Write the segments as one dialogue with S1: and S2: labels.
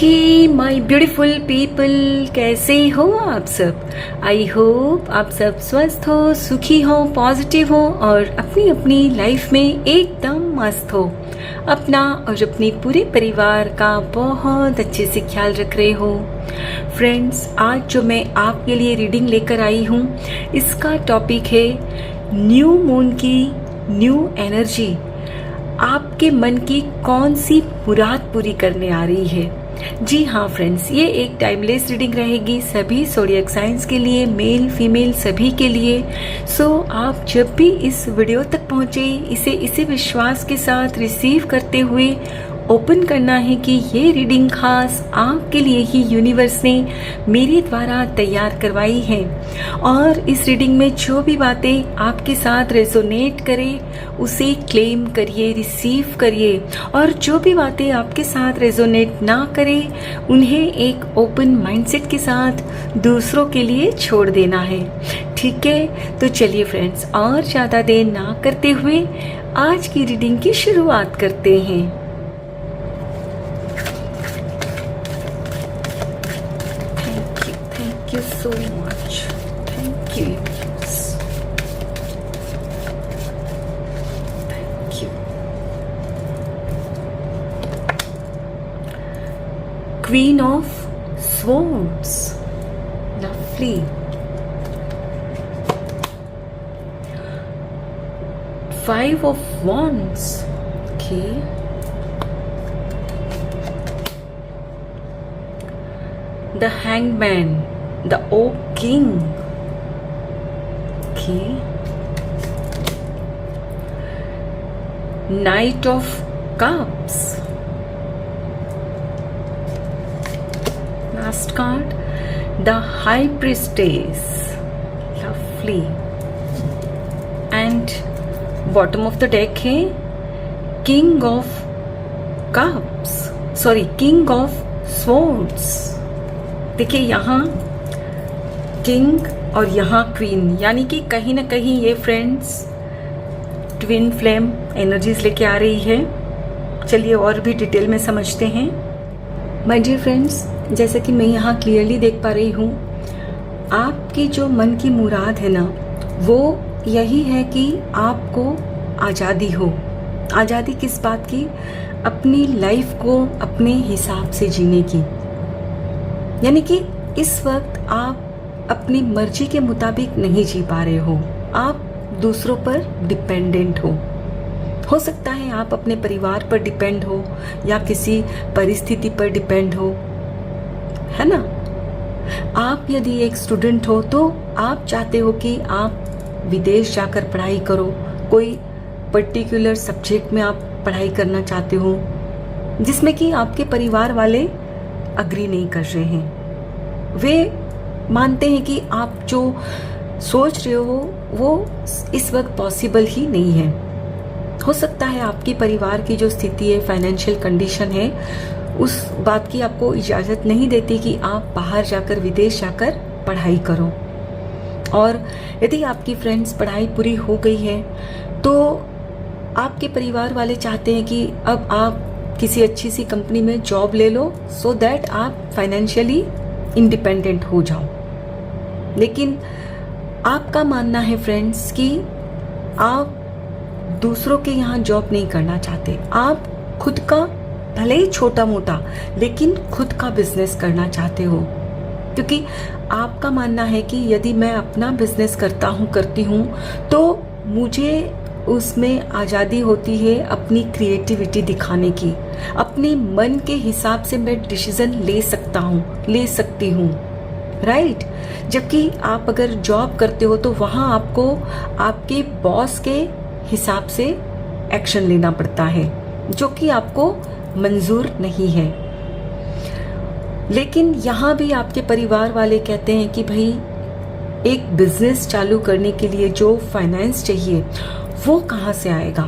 S1: Hey my beautiful people, कैसे हो आप सब। आई होप आप सब स्वस्थ हो, सुखी हो, पॉजिटिव हो और अपनी अपनी लाइफ में एकदम मस्त हो। अपना और अपने पूरे परिवार का बहुत अच्छे से ख्याल रख रहे हो। फ्रेंड्स, आज जो मैं आपके लिए रीडिंग लेकर आई हूँ, इसका टॉपिक है न्यू मून की न्यू एनर्जी आपके मन की कौन सी मुराद पूरी करने आ रही है। जी हाँ फ्रेंड्स, ये एक टाइमलेस रीडिंग रहेगी सभी ज़ोडिएक साइंस के लिए, मेल फीमेल सभी के लिए। सो आप जब भी इस वीडियो तक पहुँचे, इसे विश्वास के साथ रिसीव करते हुए ओपन करना है कि ये रीडिंग खास आपके लिए ही यूनिवर्स ने मेरे द्वारा तैयार करवाई है। और इस रीडिंग में जो भी बातें आपके साथ रेजोनेट करे उसे क्लेम करिए, रिसीव करिए, और जो भी बातें आपके साथ रेजोनेट ना करे उन्हें एक ओपन माइंडसेट के साथ दूसरों के लिए छोड़ देना है। ठीक है, तो चलिए फ्रेंड्स, और ज़्यादा देर ना करते हुए आज की रीडिंग की शुरुआत करते हैं। Thank you so much. Thank you. Thank you. Queen of Swords. Lovely. Five of Wands. Okay. The Hangman, the Oak King. Okay. Knight of Cups. Last card, the High Priestess. Lovely. And bottom of the deck है King of Cups. Sorry, King of Swords. देखिए, यहाँ king और यहाँ queen, यानी कि कहीं ना कहीं ये फ्रेंड्स ट्विन फ्लेम एनर्जीज लेके आ रही है। चलिए और भी डिटेल में समझते हैं। माय डियर फ्रेंड्स, जैसे कि मैं यहाँ क्लियरली देख पा रही हूँ, आपकी जो मन की मुराद है ना, वो यही है कि आपको आज़ादी हो। आज़ादी किस बात की? अपनी लाइफ को अपने हिसाब से जीने की। यानी कि इस वक्त आप अपनी मर्जी के मुताबिक नहीं जी पा रहे हो, आप दूसरों पर डिपेंडेंट हो सकता है आप अपने परिवार पर डिपेंड हो या किसी परिस्थिति पर डिपेंड हो, है ना। आप यदि एक स्टूडेंट हो तो आप चाहते हो कि आप विदेश जाकर पढ़ाई करो, कोई पर्टिकुलर सब्जेक्ट में आप पढ़ाई करना चाहते हो जिसमें कि आपके परिवार वाले अग्री नहीं कर रहे हैं। वे मानते हैं कि आप जो सोच रहे हो वो इस वक्त पॉसिबल ही नहीं है। हो सकता है आपकी परिवार की जो स्थिति है, फाइनेंशियल कंडीशन है, उस बात की आपको इजाज़त नहीं देती कि आप बाहर जाकर, विदेश जाकर पढ़ाई करो। और यदि आपकी फ्रेंड्स पढ़ाई पूरी हो गई है तो आपके परिवार वाले चाहते हैं कि अब आप किसी अच्छी सी कंपनी में जॉब ले लो सो दैट आप फाइनेंशियली इंडिपेंडेंट हो जाओ। लेकिन आपका मानना है फ्रेंड्स कि आप दूसरों के यहाँ जॉब नहीं करना चाहते, आप खुद का, भले ही छोटा मोटा, लेकिन खुद का बिजनेस करना चाहते हो। क्योंकि आपका मानना है कि यदि मैं अपना बिजनेस करती हूँ तो मुझे उसमें आज़ादी होती है अपनी क्रिएटिविटी दिखाने की, अपने मन के हिसाब से मैं डिसीजन ले सकती हूँ, राइट। जबकि आप अगर जॉब करते हो तो वहाँ आपको आपके बॉस के हिसाब से एक्शन लेना पड़ता है जो कि आपको मंजूर नहीं है। लेकिन यहाँ भी आपके परिवार वाले कहते हैं कि भाई एक बिजनेस चालू करने के लिए जो फाइनेंस चाहिए वो कहाँ से आएगा।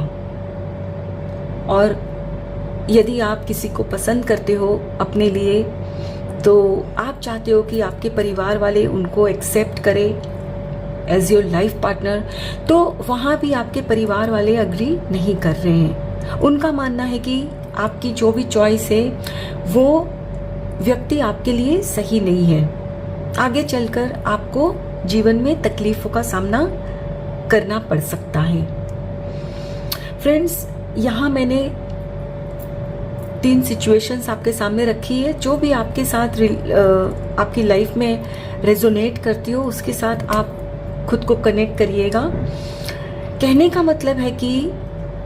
S1: और यदि आप किसी को पसंद करते हो अपने लिए तो आप चाहते हो कि आपके परिवार वाले उनको एक्सेप्ट करें एज योर लाइफ पार्टनर, तो वहाँ भी आपके परिवार वाले अग्री नहीं कर रहे हैं। उनका मानना है कि आपकी जो भी चॉइस है वो व्यक्ति आपके लिए सही नहीं है। आगे चलकर आपको जीवन में तकलीफों का सामना करना पड़ सकता है। फ्रेंड्स, यहाँ मैंने 3 सिचुएशंस आपके सामने रखी है। जो भी आपके साथ आपकी लाइफ में रेजोनेट करती हो उसके साथ आप खुद को कनेक्ट करिएगा। कहने का मतलब है कि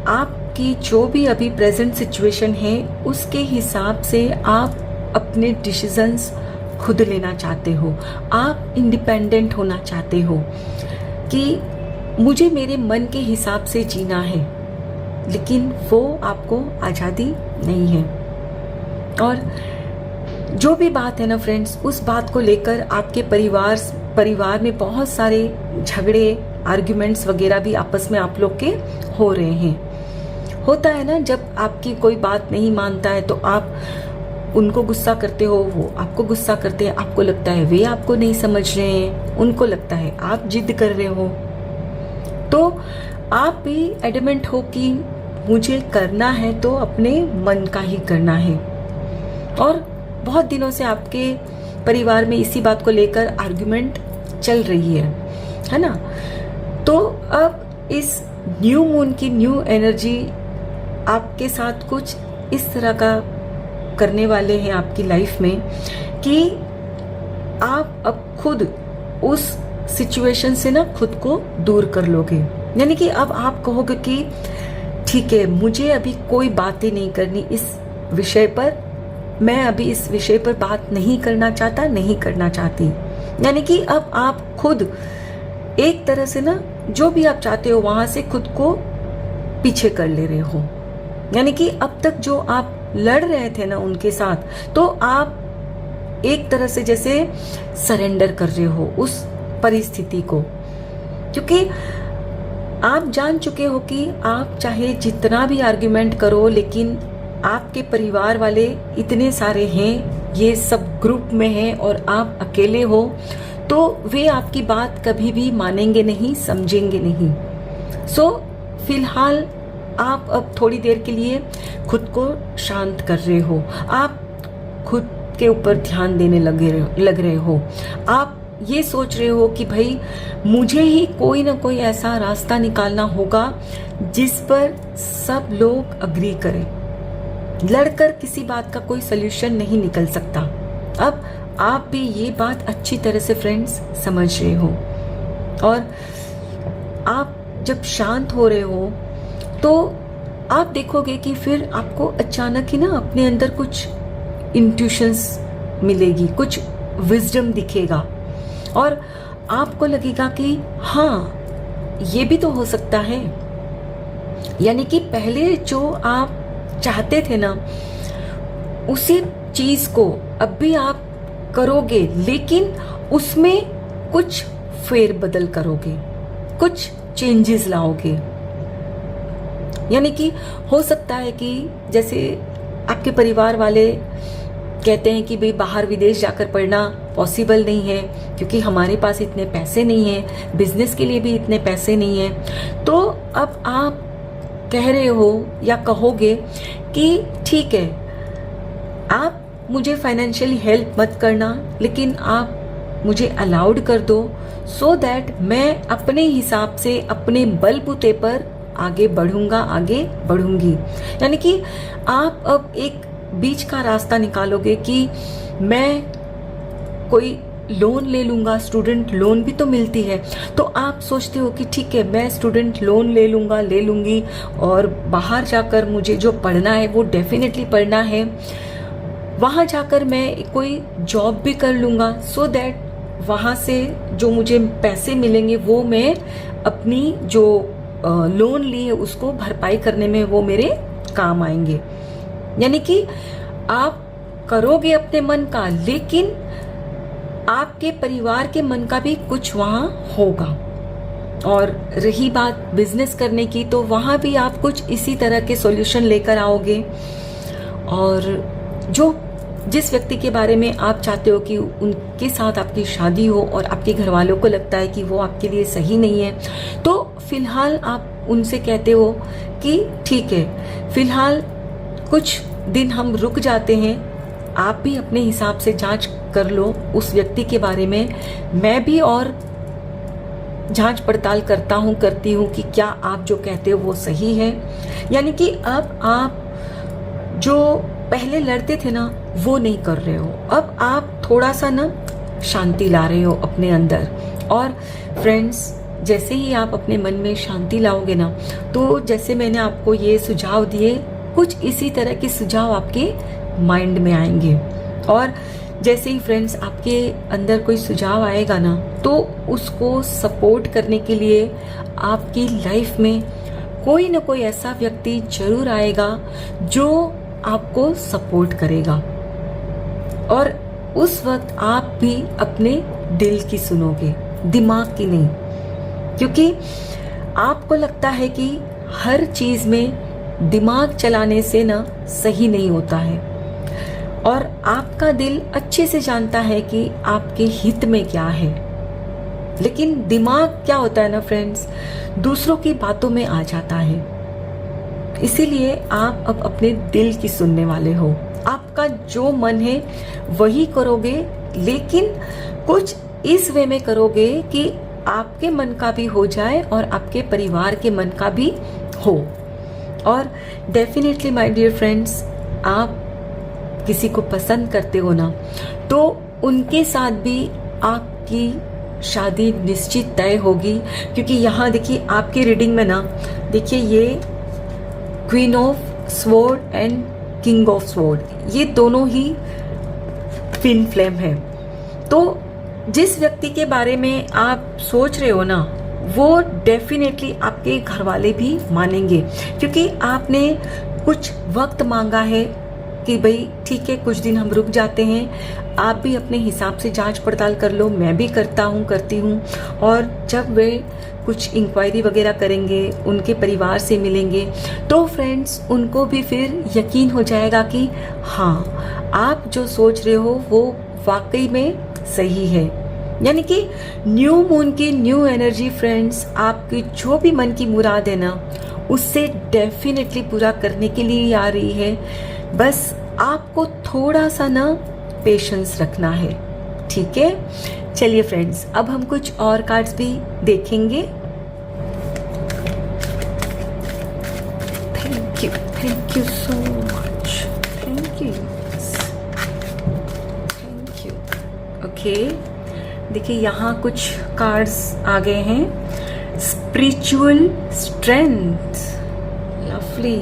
S1: आपकी जो भी अभी प्रेजेंट सिचुएशन है उसके हिसाब से आप अपने डिसीजंस खुद लेना चाहते हो। आप इंडिपेंडेंट होना चाहते हो कि मुझे मेरे मन के हिसाब से जीना है, लेकिन वो आपको आज़ादी नहीं है। और जो भी बात है ना फ्रेंड्स, उस बात को लेकर आपके परिवार में बहुत सारे झगड़े, आर्ग्यूमेंट्स वगैरह भी आपस में आप लोग के हो रहे हैं। होता है ना, जब आपकी कोई बात नहीं मानता है तो आप उनको गुस्सा करते हो, वो आपको गुस्सा करते हैं। आपको लगता है वे आपको नहीं समझ रहे हैं, उनको लगता है आप जिद कर रहे हो। तो आप भी एडमेंट हो कि मुझे करना है तो अपने मन का ही करना है। और बहुत दिनों से आपके परिवार में इसी बात को लेकर आर्गुमेंट चल रही है ना। तो अब इस न्यू मून की न्यू एनर्जी आपके साथ कुछ इस तरह का करने वाले हैं आपकी लाइफ में कि आप अब खुद उस सिचुएशन से ना खुद को दूर कर लोगे। यानी कि अब आप कहोगे कि ठीक है, मुझे अभी कोई बातें नहीं करनी इस विषय पर, मैं अभी इस विषय पर बात नहीं करना चाहता, नहीं करना चाहती। यानी कि अब आप खुद एक तरह से ना जो भी आप चाहते हो वहां से खुद को पीछे कर ले रहे हो। यानी कि अब तक जो आप लड़ रहे थे ना उनके साथ, तो आप एक तरह से जैसे सरेंडर कर रहे हो उस परिस्थिति को, क्योंकि आप जान चुके हो कि आप चाहे जितना भी आर्ग्यूमेंट करो, लेकिन आपके परिवार वाले इतने सारे हैं, ये सब ग्रुप में हैं और आप अकेले हो, तो वे आपकी बात कभी भी मानेंगे नहीं, समझेंगे नहीं। सो फिलहाल आप अब थोड़ी देर के लिए खुद को शांत कर रहे हो, आप खुद के ऊपर ध्यान देने लग रहे हो। आप ये सोच रहे हो कि भाई मुझे ही कोई ना कोई ऐसा रास्ता निकालना होगा जिस पर सब लोग अग्री करें। लड़कर किसी बात का कोई सल्यूशन नहीं निकल सकता। अब आप भी ये बात अच्छी तरह से फ्रेंड्स समझ रहे हो, और आप जब शांत हो रहे हो तो आप देखोगे कि फिर आपको अचानक ही ना अपने अंदर कुछ इंट्यूशंस मिलेगी, कुछ विजडम दिखेगा, और आपको लगेगा कि हाँ, ये भी तो हो सकता है। यानी कि पहले जो आप चाहते थे ना, उसी चीज को अब भी आप करोगे, लेकिन उसमें कुछ फेरबदल करोगे, कुछ चेंजेस लाओगे। यानी कि हो सकता है कि जैसे आपके परिवार वाले कहते हैं कि भाई बाहर विदेश जाकर पढ़ना पॉसिबल नहीं है, क्योंकि हमारे पास इतने पैसे नहीं हैं, बिजनेस के लिए भी इतने पैसे नहीं हैं। तो अब आप कह रहे हो या कहोगे कि ठीक है, आप मुझे फाइनेंशियली हेल्प मत करना, लेकिन आप मुझे अलाउड कर दो, सो दैट मैं अपने हिसाब से अपने बलबूते पर आगे बढ़ूंगा, आगे बढ़ूंगी। यानी कि आप अब एक बीच का रास्ता निकालोगे कि मैं कोई लोन ले लूंगा, स्टूडेंट लोन भी तो मिलती है। तो आप सोचते हो कि ठीक है, मैं स्टूडेंट लोन ले लूंगी, और बाहर जाकर मुझे जो पढ़ना है वो डेफिनेटली पढ़ना है। वहां जाकर मैं कोई जॉब भी कर लूंगा, सो दैट वहां से जो मुझे पैसे मिलेंगे वो मैं अपनी जो लोन ली है उसको भरपाई करने में वो मेरे काम आएंगे। यानी कि आप करोगे अपने मन का, लेकिन आपके परिवार के मन का भी कुछ वहां होगा। और रही बात बिजनेस करने की, तो वहां भी आप कुछ इसी तरह के सॉल्यूशन लेकर आओगे। और जो जिस व्यक्ति के बारे में आप चाहते हो कि उनके साथ आपकी शादी हो और आपके घर वालों को लगता है कि वो आपके लिए सही नहीं है, तो फिलहाल आप उनसे कहते हो कि ठीक है, फिलहाल कुछ दिन हम रुक जाते हैं, आप भी अपने हिसाब से जांच कर लो उस व्यक्ति के बारे में। मैं भी और जांच पड़ताल करती हूँ कि क्या आप जो कहते हो वो सही है। यानी कि अब आप जो पहले लड़ते थे ना वो नहीं कर रहे हो, अब आप थोड़ा सा ना शांति ला रहे हो अपने अंदर। और फ्रेंड्स, जैसे ही आप अपने मन में शांति लाओगे ना, तो जैसे मैंने आपको ये सुझाव दिए, कुछ इसी तरह के सुझाव आपके माइंड में आएंगे। और जैसे ही फ्रेंड्स आपके अंदर कोई सुझाव आएगा ना, तो उसको सपोर्ट करने के लिए आपकी लाइफ में कोई ना कोई ऐसा व्यक्ति जरूर आएगा जो आपको सपोर्ट करेगा। और उस वक्त आप भी अपने दिल की सुनोगे, दिमाग की नहीं। क्योंकि आपको लगता है कि हर चीज में दिमाग चलाने से ना सही नहीं होता है, और आपका दिल अच्छे से जानता है कि आपके हित में क्या है। लेकिन दिमाग क्या होता है ना फ्रेंड्स, दूसरों की बातों में आ जाता है। इसीलिए आप अब अपने दिल की सुनने वाले हो। आपका जो मन है वही करोगे, लेकिन कुछ इस वे में करोगे कि आपके मन का भी हो जाए और आपके परिवार के मन का भी हो। और डेफिनेटली माय डियर फ्रेंड्स, आप किसी को पसंद करते हो ना, तो उनके साथ भी आपकी शादी निश्चित तय होगी। क्योंकि यहाँ देखिए आपकी रीडिंग में ना, देखिए ये queen of sword and king of sword, ये दोनों ही ट्विन फ्लेम है। तो जिस व्यक्ति के बारे में आप सोच रहे हो ना, वो डेफिनेटली आपके घर वाले भी मानेंगे। क्योंकि आपने कुछ वक्त मांगा है कि भाई ठीक है, कुछ दिन हम रुक जाते हैं। आप भी अपने हिसाब से जांच पड़ताल कर लो, मैं भी करती हूँ। और जब वे कुछ इंक्वायरी वगैरह करेंगे, उनके परिवार से मिलेंगे, तो फ्रेंड्स उनको भी फिर यकीन हो जाएगा कि हाँ, आप जो सोच रहे हो वो वाकई में सही है। यानी कि न्यू मून की न्यू एनर्जी फ्रेंड्स आपकी जो भी मन की मुराद है ना, उससे डेफिनेटली पूरा करने के लिए आ रही है। बस आपको थोड़ा सा ना पेशेंस रखना है, ठीक है। चलिए फ्रेंड्स, अब हम कुछ और कार्ड्स भी देखेंगे। Thank you so much, thank you. Okay, देखिए यहाँ कुछ कार्ड्स आ गए हैं। Spiritual strength, lovely.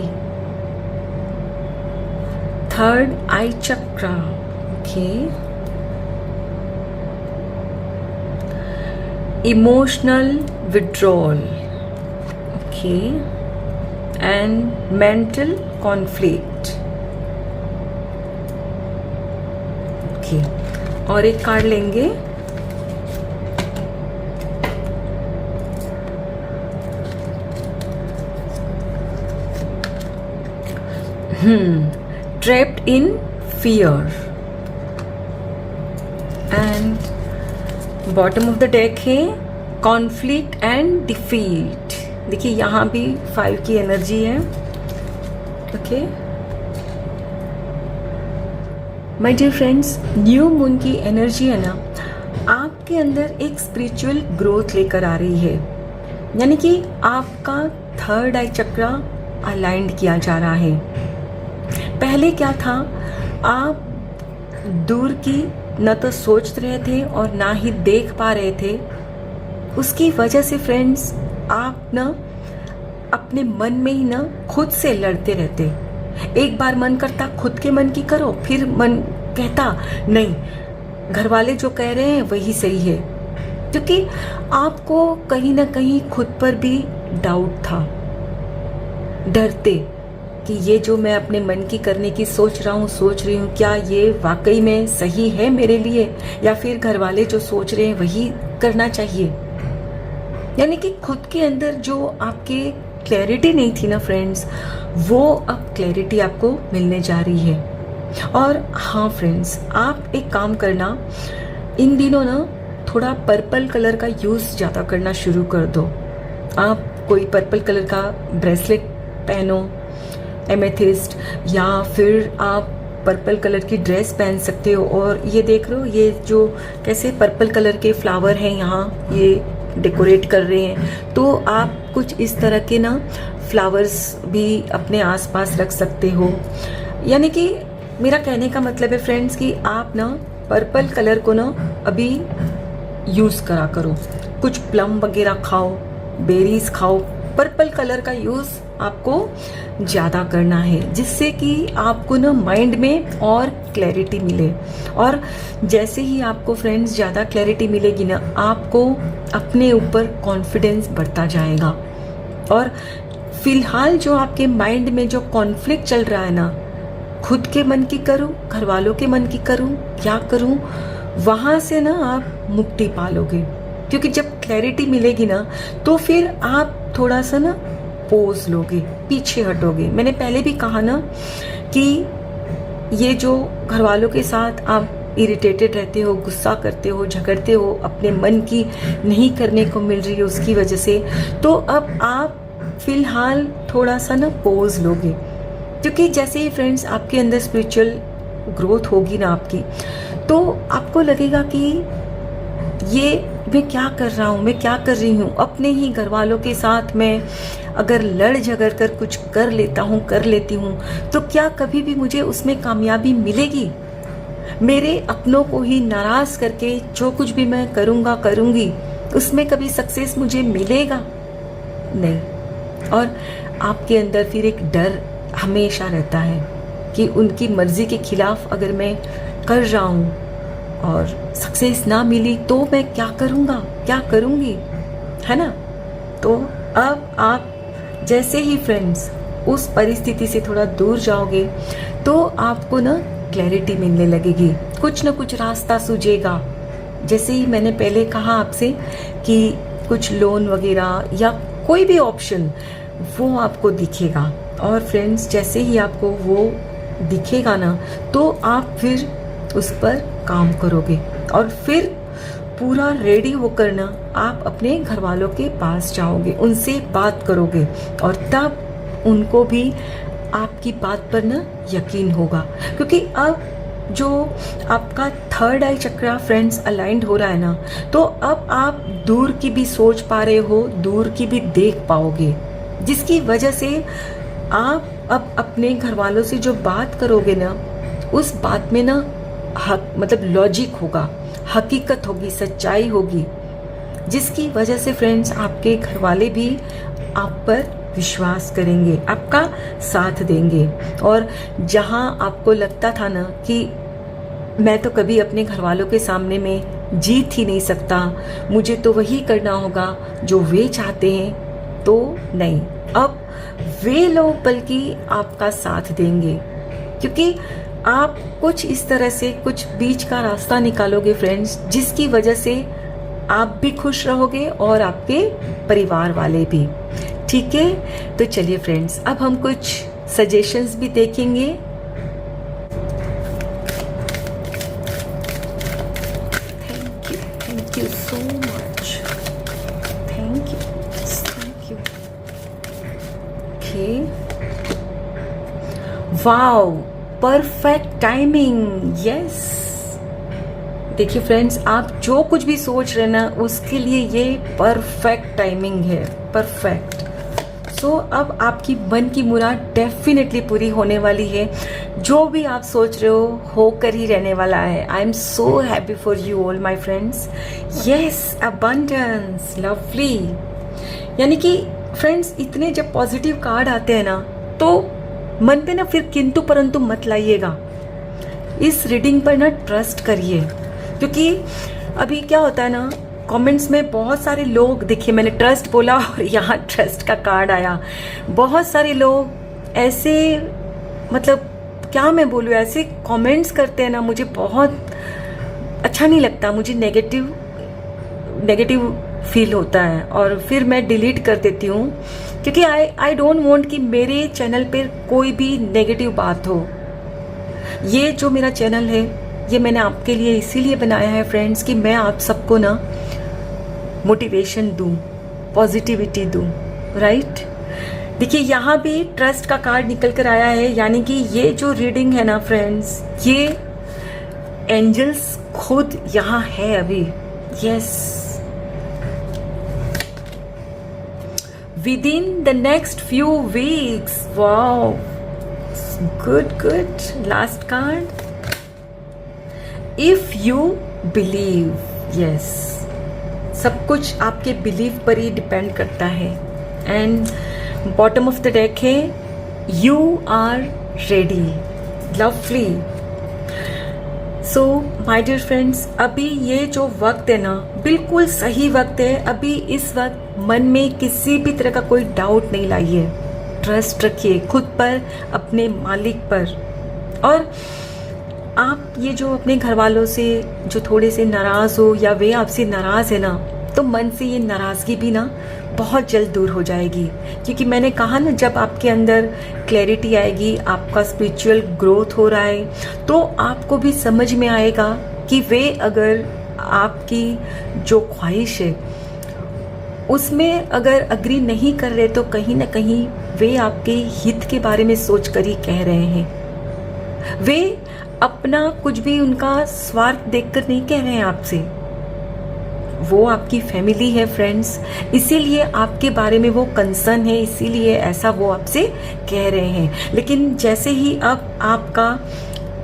S1: Third eye chakra, okay. Emotional withdrawal, okay, and mental conflict, okay. और एक कार्ड लेंगे। Trapped in fear, and bottom of the deck है कॉन्फ्लिक्ट एंड डिफीट। देखिए यहाँ भी 5 की एनर्जी है, okay. My dear friends, new moon की एनर्जी है ना, आपके अंदर एक स्पिरिचुअल ग्रोथ लेकर आ रही है। यानी कि आपका थर्ड आई चक्रा अलाइंड किया जा रहा है। पहले क्या था, आप दूर की न तो सोच रहे थे और ना ही देख पा रहे थे। उसकी वजह से फ्रेंड्स आप ना अपने मन में ही ना खुद से लड़ते रहते। एक बार मन करता खुद के मन की करो, फिर मन कहता नहीं, घर वाले जो कह रहे हैं वही सही है। क्योंकि आपको कहीं ना कहीं खुद पर भी डाउट था, डरते कि ये जो मैं अपने मन की करने की सोच रही हूँ, क्या ये वाकई में सही है मेरे लिए, या फिर घर वाले जो सोच रहे हैं वही करना चाहिए। यानी कि खुद के अंदर जो आपके क्लैरिटी नहीं थी ना फ्रेंड्स, वो अब क्लैरिटी आपको मिलने जा रही है। और हाँ फ्रेंड्स, आप एक काम करना, इन दिनों ना थोड़ा पर्पल कलर का यूज़ ज़्यादा करना शुरू कर दो। आप कोई पर्पल कलर का ब्रेसलेट पहनो, एमेथिस्ट, या फिर आप पर्पल कलर की ड्रेस पहन सकते हो। और ये देख रहे हो, ये जो कैसे पर्पल कलर के फ्लावर हैं यहाँ ये डेकोरेट कर रहे हैं, तो आप कुछ इस तरह के ना फ्लावर्स भी अपने आसपास रख सकते हो। यानी कि मेरा कहने का मतलब है फ्रेंड्स कि आप ना पर्पल कलर को ना अभी यूज़ करा करो। कुछ प्लम वगैरह खाओ, बेरीज खाओ, पर्पल कलर का यूज़ आपको ज़्यादा करना है, जिससे कि आपको ना माइंड में और क्लैरिटी मिले। और जैसे ही आपको फ्रेंड्स ज़्यादा क्लैरिटी मिलेगी ना, आपको अपने ऊपर कॉन्फिडेंस बढ़ता जाएगा। और फिलहाल जो आपके माइंड में जो कॉन्फ्लिक्ट चल रहा है ना, खुद के मन की करूं, घर वालों के मन की करूं, क्या करूं, वहां से ना आप मुक्ति पालोगे। क्योंकि जब क्लैरिटी मिलेगी ना, तो फिर आप थोड़ा सा ना पोज लोगे, पीछे हटोगे। मैंने पहले भी कहा ना कि ये जो घर वालों के साथ आप इरिटेटेड रहते हो, गुस्सा करते हो, झगड़ते हो, अपने मन की नहीं करने को मिल रही है उसकी वजह से, तो अब आप फिलहाल थोड़ा सा ना पोज लोगे। क्योंकि जैसे ही फ्रेंड्स आपके अंदर स्पिरिचुअल ग्रोथ होगी ना आपकी, तो आपको लगेगा कि ये मैं क्या कर रहा हूँ, मैं क्या कर रही हूँ। अपने ही घर वालों के साथ मैं अगर लड़ झगड़ कर कुछ कर लेती हूँ, तो क्या कभी भी मुझे उसमें कामयाबी मिलेगी? मेरे अपनों को ही नाराज करके जो कुछ भी मैं करूँगी, उसमें कभी सक्सेस मुझे मिलेगा? नहीं। और आपके अंदर फिर एक डर हमेशा रहता है कि उनकी मर्जी के खिलाफ अगर मैं कर रहा हूँ और सक्सेस ना मिली तो मैं क्या करूँगा, क्या करूँगी, है ना। तो अब आप जैसे ही फ्रेंड्स उस परिस्थिति से थोड़ा दूर जाओगे, तो आपको ना क्लैरिटी मिलने लगेगी, कुछ ना कुछ रास्ता सूझेगा। जैसे ही मैंने पहले कहा आपसे कि कुछ लोन वगैरह या कोई भी ऑप्शन वो आपको दिखेगा। और फ्रेंड्स जैसे ही आपको वो दिखेगा ना, तो आप फिर उस पर काम करोगे और फिर पूरा रेडी होकर ना आप अपने घर वालों के पास जाओगे, उनसे बात करोगे और तब उनको भी आपकी बात पर ना यकीन होगा। क्योंकि अब जो आपका थर्ड आई चक्रा फ्रेंड्स अलाइंड हो रहा है ना, तो अब आप दूर की भी सोच पा रहे हो, दूर की भी देख पाओगे, जिसकी वजह से आप अब अपने घर वालों से जो बात करोगे ना, उस बात में ना मतलब लॉजिक होगा, हकीकत होगी, सच्चाई होगी, जिसकी वजह से फ्रेंड्स आपके घर वाले भी आप पर विश्वास करेंगे, आपका साथ देंगे। और जहां आपको लगता था ना कि मैं तो कभी अपने घर वालों के सामने में जीत ही नहीं सकता, मुझे तो वही करना होगा जो वे चाहते हैं, तो नहीं, अब वे लोग बल्कि आपका साथ देंगे। क्योंकि आप कुछ इस तरह से कुछ बीच का रास्ता निकालोगे फ्रेंड्स, जिसकी वजह से आप भी खुश रहोगे और आपके परिवार वाले भी। ठीक है, तो चलिए फ्रेंड्स अब हम कुछ सजेशंस भी देखेंगे। Thank you so much, thank you. Okay, wow, perfect timing, yes. देखिए फ्रेंड्स, आप जो कुछ भी सोच रहे ना, उसके लिए ये परफेक्ट टाइमिंग है, परफेक्ट। सो अब आपकी मन की मुराद डेफिनेटली पूरी होने वाली है। जो भी आप सोच रहे हो होकर ही रहने वाला है। I am so happy for you all my friends. Yes, abundance, lovely. यानी कि फ्रेंड्स इतने जब पॉजिटिव कार्ड आते हैं ना, तो मन पे ना फिर किंतु परंतु मत लाइएगा, इस रीडिंग पर ना ट्रस्ट करिए। क्योंकि अभी क्या होता है ना, कमेंट्स में बहुत सारे लोग, देखिए मैंने ट्रस्ट बोला और यहाँ ट्रस्ट का कार्ड आया। बहुत सारे लोग ऐसे, मतलब क्या मैं बोलूँ, ऐसे कमेंट्स करते हैं ना, मुझे बहुत अच्छा नहीं लगता, मुझे नेगेटिव फील होता है और फिर मैं डिलीट कर देती हूँ। क्योंकि आई डोंट वांट कि मेरे चैनल पर कोई भी नेगेटिव बात हो। ये जो मेरा चैनल है, ये मैंने आपके लिए इसीलिए बनाया है फ्रेंड्स कि मैं आप सबको ना मोटिवेशन दूं, पॉजिटिविटी दूं, राइट। देखिए यहाँ भी ट्रस्ट का कार्ड निकल कर आया है, यानी कि ये जो रीडिंग है ना फ्रेंड्स, ये एंजल्स खुद यहाँ है अभी। Yes, with in the next few weeks. Wow, good good. Last card, if you believe. Yes, सब कुछ आपके बिलीव पर ही डिपेंड करता है। And bottom of the deck है, you are ready. Lovely. So my dear friends, अभी ये जो वक्त है ना, बिल्कुल सही वक्त है। अभी इस वक्त मन में किसी भी तरह का कोई डाउट नहीं लाइए। ट्रस्ट रखिए खुद पर, अपने मालिक पर। और आप ये जो अपने घर वालों से जो थोड़े से नाराज़ हो या वे आपसे नाराज़ है ना, तो मन से ये नाराज़गी भी ना बहुत जल्द दूर हो जाएगी। क्योंकि मैंने कहा ना, जब आपके अंदर क्लैरिटी आएगी, आपका स्पिरिचुअल ग्रोथ हो रहा है, तो आपको भी समझ में आएगा कि वे अगर आपकी जो ख्वाहिश है उसमें अगर अग्री नहीं कर रहे, तो कहीं ना कहीं वे आपके हित के बारे में सोच कर ही कह रहे हैं। वे अपना कुछ भी उनका स्वार्थ देखकर नहीं कह रहे हैं आपसे। वो आपकी फैमिली है फ्रेंड्स, इसीलिए आपके बारे में वो कंसर्न है, इसीलिए ऐसा वो आपसे कह रहे हैं। लेकिन जैसे ही अब आपका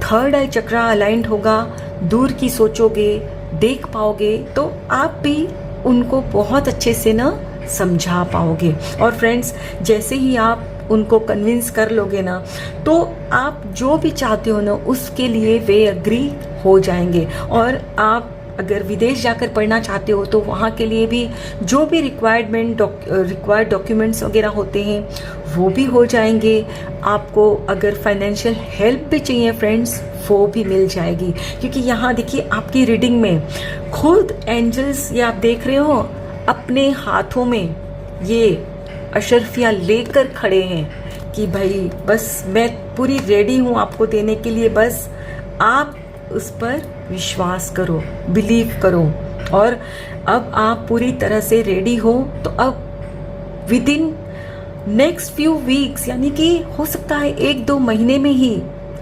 S1: थर्ड आई चक्रा अलाइंड होगा, दूर की सोचोगे, देख पाओगे, तो आप भी उनको बहुत अच्छे से ना समझा पाओगे। और फ्रेंड्स, जैसे ही आप उनको कन्विंस कर लोगे ना, तो आप जो भी चाहते हो ना, उसके लिए वे एग्री हो जाएंगे। और आप अगर विदेश जाकर पढ़ना चाहते हो, तो वहाँ के लिए भी जो भी रिक्वायर्ड डॉक्यूमेंट्स वगैरह होते हैं वो भी हो जाएंगे। आपको अगर फाइनेंशियल हेल्प भी चाहिए फ्रेंड्स, वो भी मिल जाएगी। क्योंकि यहाँ देखिए, आपकी रीडिंग में खुद एंजल्स, ये आप देख रहे हो, अपने हाथों में ये अशरफियाँ लेकर खड़े हैं कि भाई बस मैं पूरी रेडी हूँ आपको देने के लिए, बस आप उस पर विश्वास करो, बिलीव करो। और अब आप पूरी तरह से रेडी हो, तो अब with in next few weeks, यानी कि हो सकता है 1-2 महीने में ही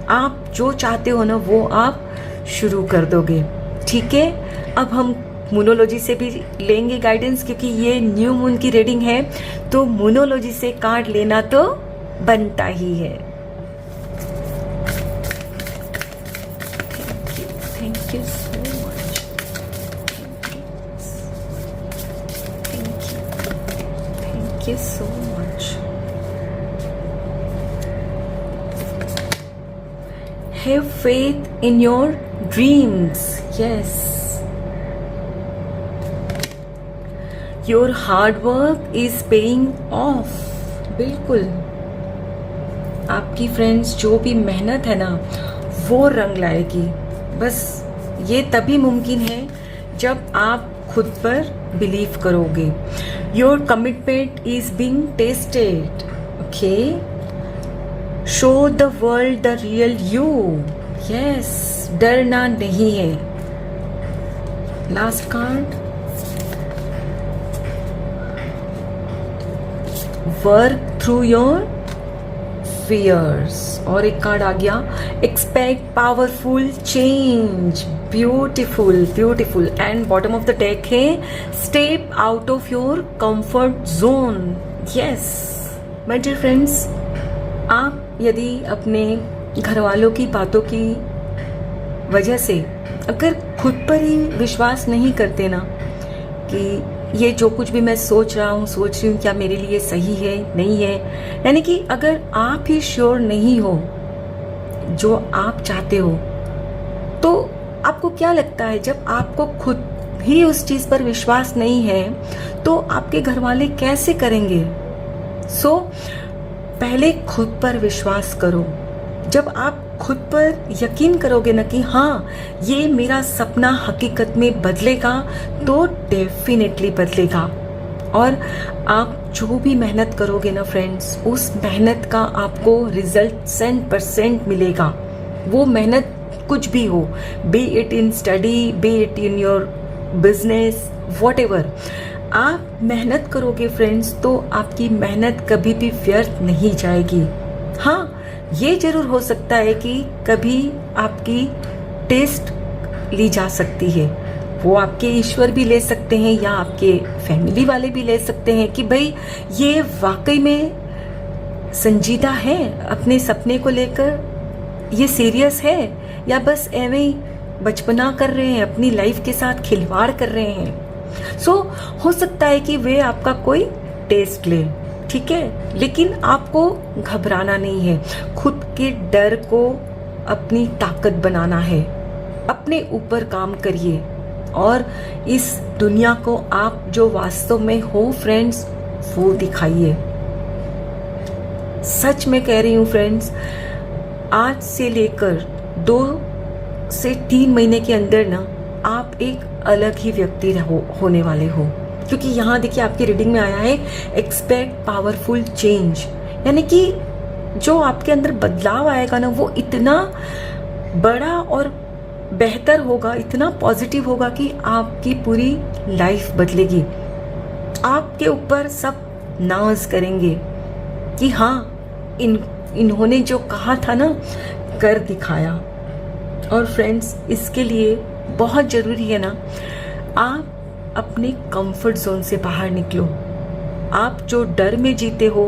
S1: आप जो चाहते हो ना, वो आप शुरू कर दोगे। ठीक है, अब हम मूनोलॉजी से भी लेंगे गाइडेंस, क्योंकि ये न्यू मून की रीडिंग है, तो मूनोलॉजी से कार्ड लेना तो बनता ही है। Thank you so much. Thank you so much. Have faith in your dreams. Yes. Your hard work is paying off. बिल्कुल, आपकी फ्रेंड्स जो भी मेहनत है ना, वो रंग लाएगी। बस ये तभी मुमकिन है जब आप खुद पर बिलीव करोगे। Your commitment is being tested. Okay, show the world the real you. Yes, डरना नहीं है। Last card, work through your fears. और एक कार्ड आ गया, expect powerful change. Beautiful beautiful. And bottom of the deck है, step out of your comfort zone. Yes my dear friends, आप यदि अपने घर वालों की बातों की वजह से अगर खुद पर ही विश्वास नहीं करते ना, कि ये जो कुछ भी मैं सोच रही हूँ क्या मेरे लिए सही है नहीं है, यानी कि अगर आप ही श्योर नहीं हो जो आप चाहते हो, तो आपको क्या लगता है, जब आपको खुद ही उस चीज पर विश्वास नहीं है, तो आपके घर वाले कैसे करेंगे? सो पहले खुद पर विश्वास करो। जब आप खुद पर यकीन करोगे ना कि हाँ, ये मेरा सपना हकीकत में बदलेगा, तो डेफिनेटली बदलेगा। और आप जो भी मेहनत करोगे ना फ्रेंड्स, उस मेहनत का आपको रिजल्ट 100% मिलेगा। वो मेहनत कुछ भी हो, B it in study, B it in your business, whatever, आप मेहनत करोगे फ्रेंड्स तो आपकी मेहनत कभी भी व्यर्थ नहीं जाएगी। हाँ, ये जरूर हो सकता है कि कभी आपकी टेस्ट ली जा सकती है, वो आपके ईश्वर भी ले सकते हैं या आपके फैमिली वाले भी ले सकते हैं कि भाई ये वाकई में संजीदा है अपने सपने को लेकर, ये सीरियस है या बस एवं ही बचपना कर रहे हैं, अपनी लाइफ के साथ खिलवाड़ कर रहे हैं। हो सकता है कि वे आपका कोई टेस्ट ले, ठीक है, लेकिन आपको घबराना नहीं है। खुद के डर को अपनी ताकत बनाना है, अपने ऊपर काम करिए और इस दुनिया को आप जो वास्तव में हो फ्रेंड्स वो दिखाइए। सच में कह रही हूँ फ्रेंड्स, आज से लेकर 2 से 3 महीने के अंदर ना आप एक अलग ही व्यक्ति होने वाले हो, क्योंकि यहाँ देखिए आपकी रीडिंग में आया है एक्सपेक्ट पावरफुल चेंज, यानी कि जो आपके अंदर बदलाव आएगा ना वो इतना बड़ा और बेहतर होगा, इतना पॉजिटिव होगा कि आपकी पूरी लाइफ बदलेगी। आपके ऊपर सब नाज करेंगे कि हाँ इन्होंने जो कहा था ना कर दिखाया। और फ्रेंड्स, इसके लिए बहुत जरूरी है ना आप अपने कंफर्ट जोन से बाहर निकलो। आप जो डर में जीते हो,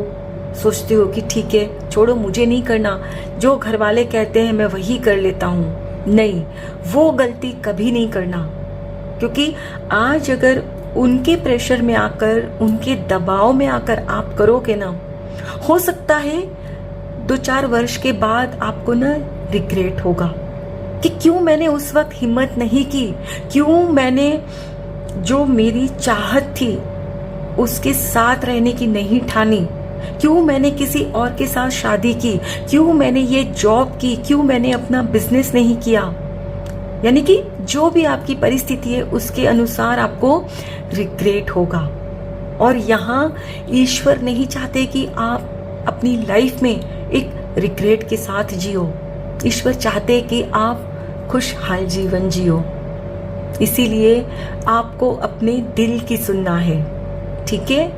S1: सोचते हो कि ठीक है छोड़ो मुझे नहीं करना, जो घर वाले कहते हैं मैं वही कर लेता हूँ, नहीं, वो गलती कभी नहीं करना। क्योंकि आज अगर उनके प्रेशर में आकर, उनके दबाव में आकर आप करोगे ना, हो सकता है 2-4 वर्ष के बाद आपको ना रिग्रेट होगा कि क्यों मैंने उस वक्त हिम्मत नहीं की, क्यों मैंने जो मेरी चाहत थी उसके साथ रहने की नहीं ठानी, क्यों मैंने किसी और के साथ शादी की, क्यों मैंने ये जॉब की, क्यों मैंने अपना बिजनेस नहीं किया। यानी कि जो भी आपकी परिस्थिति है उसके अनुसार आपको रिग्रेट होगा। और यहाँ ईश्वर नहीं चाहते कि आप अपनी लाइफ में एक रिग्रेट के साथ जियो। ईश्वर चाहते कि आप खुशहाल जीवन जियो। इसीलिए आपको अपने दिल की सुनना है, ठीक है।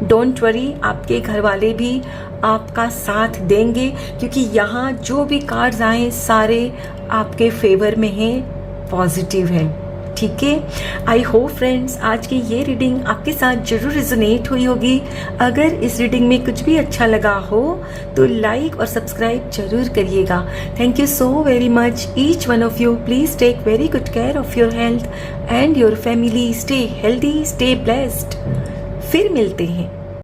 S1: डोंट वरी, आपके घर वाले भी आपका साथ देंगे, क्योंकि यहाँ जो भी कार्ड्स आए सारे आपके फेवर में हैं, पॉजिटिव हैं, ठीक है। आई होप फ्रेंड्स आज की ये रीडिंग आपके साथ जरूर रिजोनेट हुई होगी। अगर इस रीडिंग में कुछ भी अच्छा लगा हो तो लाइक और सब्सक्राइब जरूर करिएगा। Thank you so very much each one of you. Please take very good care of your health and your family. Stay healthy, stay blessed. फिर मिलते हैं।